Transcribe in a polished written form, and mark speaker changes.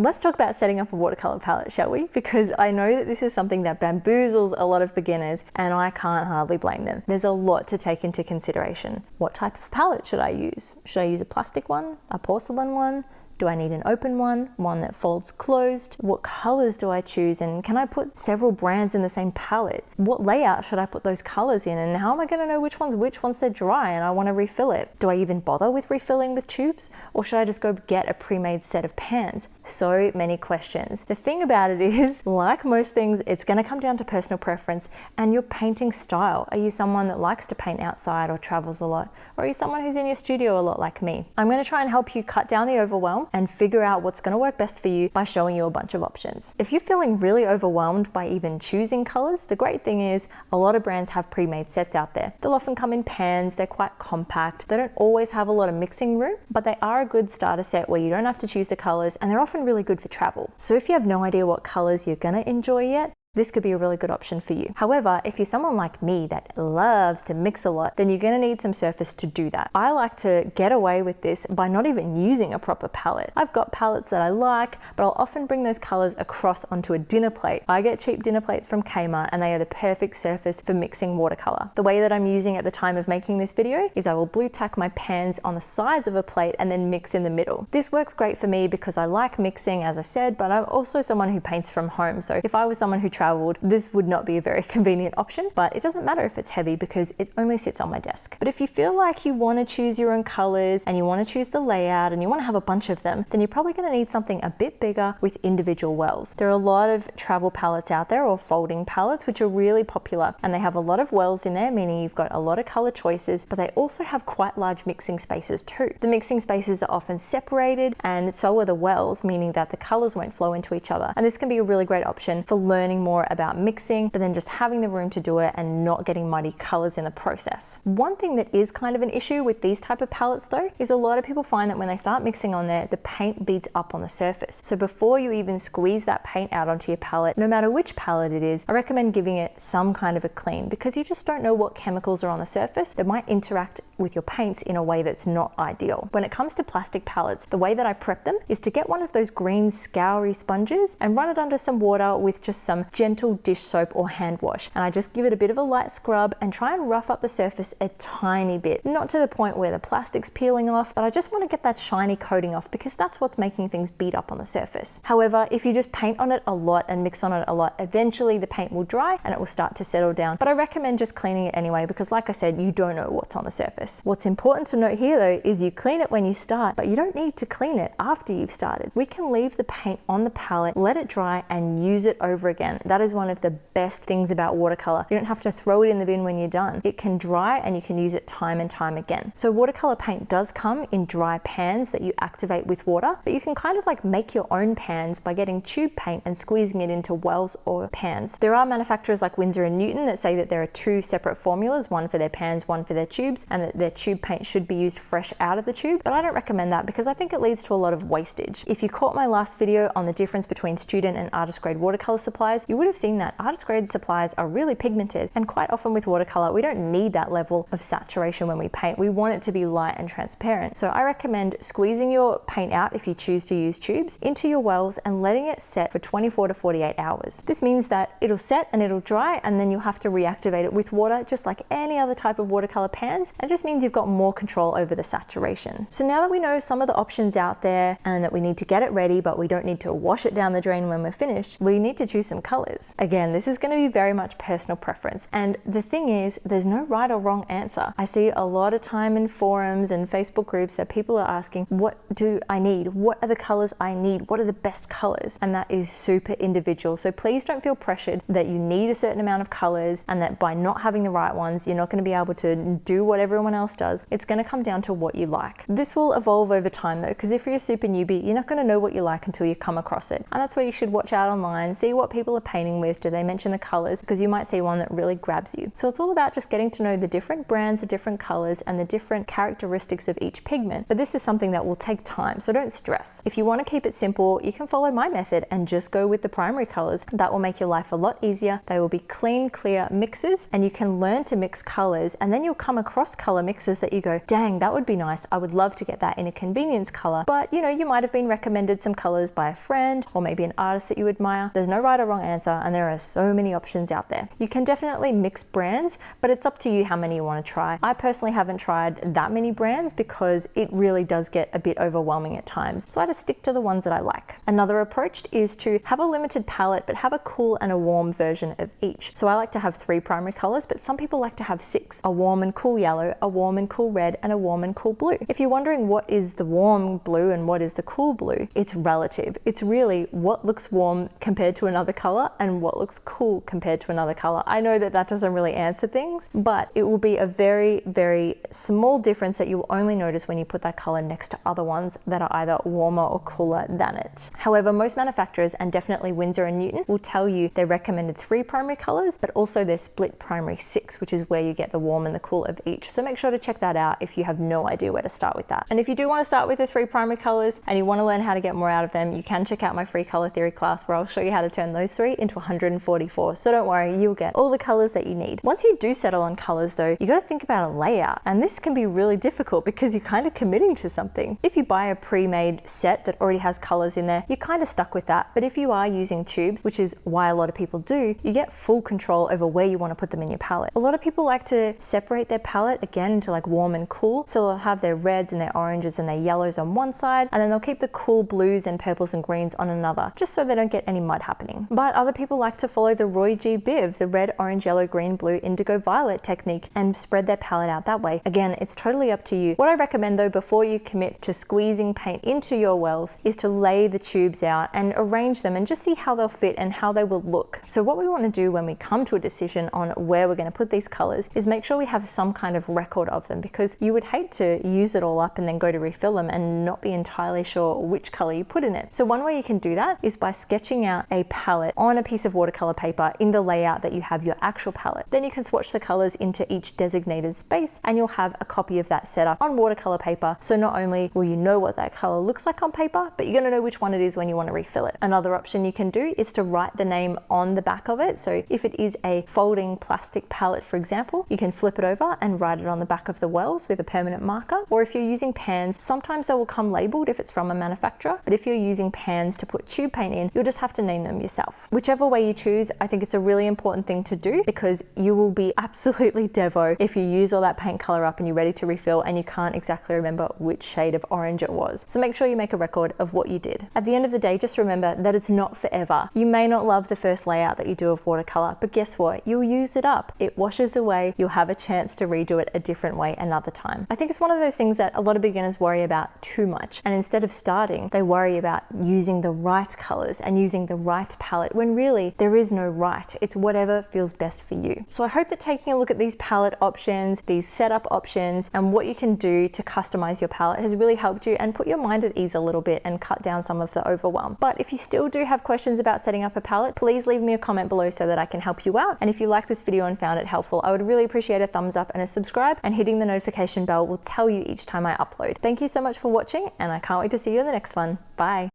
Speaker 1: Let's talk about setting up a watercolor palette, shall we? Because I know that this is something that bamboozles a lot of beginners, and I can't hardly blame them. There's a lot to take into consideration. What type of palette should I use? Should I use a plastic one, a porcelain one? Do I need an open one that folds closed? What colors do I choose? And can I put several brands in the same palette? What layout should I put those colors in? And how am I gonna know which ones once they're dry and I wanna refill it? Do I even bother with refilling with tubes? Or should I just go get a pre-made set of pans? So many questions. The thing about it is, like most things, it's gonna come down to personal preference and your painting style. Are you someone that likes to paint outside or travels a lot? Or are you someone who's in your studio a lot like me? I'm gonna try and help you cut down the overwhelm and figure out what's going to work best for you by showing you a bunch of options. If you're feeling really overwhelmed by even choosing colors, the great thing is a lot of brands have pre-made sets out there. They'll often come in pans, they're quite compact, they don't always have a lot of mixing room, but they are a good starter set where you don't have to choose the colors, and they're often really good for travel. So if you have no idea what colors you're going to enjoy yet, this could be a really good option for you. However, if you're someone like me that loves to mix a lot, then you're going to need some surface to do that. I like to get away with this by not even using a proper palette. I've got palettes that I like, but I'll often bring those colors across onto a dinner plate. I get cheap dinner plates from Kmart, and they are the perfect surface for mixing watercolor. The way that I'm using at the time of making this video is I will blue tack my pans on the sides of a plate and then mix in the middle. This works great for me because I like mixing, as I said, but I'm also someone who paints from home. So if I was someone who traveled, this would not be a very convenient option, but it doesn't matter if it's heavy because it only sits on my desk. But if you feel like you want to choose your own colors and you want to choose the layout and you want to have a bunch of them, then you're probably going to need something a bit bigger with individual wells. There are a lot of travel palettes out there, or folding palettes, which are really popular, and they have a lot of wells in there, meaning you've got a lot of color choices, but they also have quite large mixing spaces too. The mixing spaces are often separated, and so are the wells, meaning that the colors won't flow into each other. And this can be a really great option for learning more about mixing, but then just having the room to do it and not getting muddy colors in the process. One thing that is kind of an issue with these type of palettes though, is a lot of people find that when they start mixing on there, the paint beads up on the surface. So before you even squeeze that paint out onto your palette, no matter which palette it is, I recommend giving it some kind of a clean, because you just don't know what chemicals are on the surface that might interact with your paints in a way that's not ideal. When it comes to plastic palettes, the way that I prep them is to get one of those green scoury sponges and run it under some water with just some gentle dish soap or hand wash, and I just give it a bit of a light scrub and try and rough up the surface a tiny bit, not to the point where the plastic's peeling off, but I just want to get that shiny coating off because that's what's making things bead up on the surface. However, if you just paint on it a lot and mix on it a lot, eventually the paint will dry and it will start to settle down, but I recommend just cleaning it anyway because, like I said, you don't know what's on the surface. What's important to note here though is you clean it when you start, but you don't need to clean it after you've started. We can leave the paint on the palette, let it dry, and use it over again. That is one of the best things about watercolor. You don't have to throw it in the bin when you're done. It can dry and you can use it time and time again. So watercolor paint does come in dry pans that you activate with water, but you can kind of like make your own pans by getting tube paint and squeezing it into wells or pans. There are manufacturers like Winsor & Newton that say that there are two separate formulas, one for their pans, one for their tubes, and that their tube paint should be used fresh out of the tube, but I don't recommend that because I think it leads to a lot of wastage. If you caught my last video on the difference between student and artist grade watercolor supplies, you would have seen that artist grade supplies are really pigmented, and quite often with watercolor we don't need that level of saturation when we paint. We want it to be light and transparent. So I recommend squeezing your paint out, if you choose to use tubes, into your wells and letting it set for 24 to 48 hours. This means that it'll set and it'll dry, and then you'll have to reactivate it with water just like any other type of watercolor pans. It just means you've got more control over the saturation. So now that we know some of the options out there and that we need to get it ready but we don't need to wash it down the drain when we're finished, we need to choose some colors. Again, this is going to be very much personal preference, and the thing is, there's no right or wrong answer. I see a lot of time in forums and Facebook groups that people are asking, what do I need? What are the colors I need? What are the best colors? And that is super individual. So please don't feel pressured that you need a certain amount of colors and that by not having the right ones, you're not going to be able to do what everyone else does. It's going to come down to what you like. This will evolve over time though, because if you're a super newbie, you're not going to know what you like until you come across it. And that's where you should watch out online, see what people are painting painting with? Do they mention the colors? Because you might see one that really grabs you. So it's all about just getting to know the different brands, the different colors, and the different characteristics of each pigment. But this is something that will take time, so don't stress. If you want to keep it simple, you can follow my method and just go with the primary colors. That will make your life a lot easier. They will be clean, clear mixes, and you can learn to mix colors, and then you'll come across color mixes that you go, dang, that would be nice. I would love to get that in a convenience color. But you know, you might have been recommended some colors by a friend or maybe an artist that you admire. There's no right or wrong answer, and there are so many options out there. You can definitely mix brands, but it's up to you how many you want to try. I personally haven't tried that many brands because it really does get a bit overwhelming at times. So I just stick to the ones that I like. Another approach is to have a limited palette, but have a cool and a warm version of each. So I like to have 3 primary colors, but some people like to have 6. A warm and cool yellow, a warm and cool red, and a warm and cool blue. If you're wondering what is the warm blue and what is the cool blue, it's relative. It's really what looks warm compared to another color and what looks cool compared to another color. I know that that doesn't really answer things, but it will be a very, very small difference that you will only notice when you put that color next to other ones that are either warmer or cooler than it. However, most manufacturers, and definitely Winsor and Newton, will tell you they recommended 3 primary colors, but also their split primary 6, which is where you get the warm and the cool of each. So make sure to check that out if you have no idea where to start with that. And if you do want to start with the 3 primary colors and you want to learn how to get more out of them, you can check out my free color theory class where I'll show you how to turn those 3 into 144. So don't worry, you'll get all the colors that you need. Once you do settle on colors though, you got to think about a layout, and this can be really difficult because you're kind of committing to something. If you buy a pre-made set that already has colors in there, you're kind of stuck with that. But if you are using tubes, which is why a lot of people do, you get full control over where you want to put them in your palette. A lot of people like to separate their palette again into like warm and cool. So they'll have their reds and their oranges and their yellows on one side, and then they'll keep the cool blues and purples and greens on another, just so they don't get any mud happening. But other people like to follow the Roy G. Biv, the red, orange, yellow, green, blue, indigo, violet technique, and spread their palette out that way. Again, it's totally up to you. What I recommend though, before you commit to squeezing paint into your wells, is to lay the tubes out and arrange them and just see how they'll fit and how they will look. So what we want to do when we come to a decision on where we're going to put these colors is make sure we have some kind of record of them, because you would hate to use it all up and then go to refill them and not be entirely sure which color you put in it. So one way you can do that is by sketching out a palette on a piece of watercolor paper in the layout that you have your actual palette. Then you can swatch the colors into each designated space and you'll have a copy of that set up on watercolor paper. So not only will you know what that color looks like on paper, but you're going to know which one it is when you want to refill it. Another option you can do is to write the name on the back of it. So if it is a folding plastic palette, for example, you can flip it over and write it on the back of the wells with a permanent marker. Or if you're using pans, sometimes they will come labeled if it's from a manufacturer, but if you're using pans to put tube paint in, you'll just have to name them yourself. Whichever way you choose, I think it's a really important thing to do, because you will be absolutely devo if you use all that paint color up and you're ready to refill and you can't exactly remember which shade of orange it was. So make sure you make a record of what you did. At the end of the day, just remember that it's not forever. You may not love the first layout that you do of watercolor, but guess what? You'll use it up. It washes away. You'll have a chance to redo it a different way another time. I think it's one of those things that a lot of beginners worry about too much. And instead of starting, they worry about using the right colors and using the right palette, when really there is no right. It's whatever feels best for you. So I hope that taking a look at these palette options, these setup options, and what you can do to customize your palette has really helped you and put your mind at ease a little bit and cut down some of the overwhelm. But if you still do have questions about setting up a palette, please leave me a comment below so that I can help you out. And if you like this video and found it helpful, I would really appreciate a thumbs up and a subscribe, and hitting the notification bell will tell you each time I upload. Thank you so much for watching, and I can't wait to see you in the next one. Bye.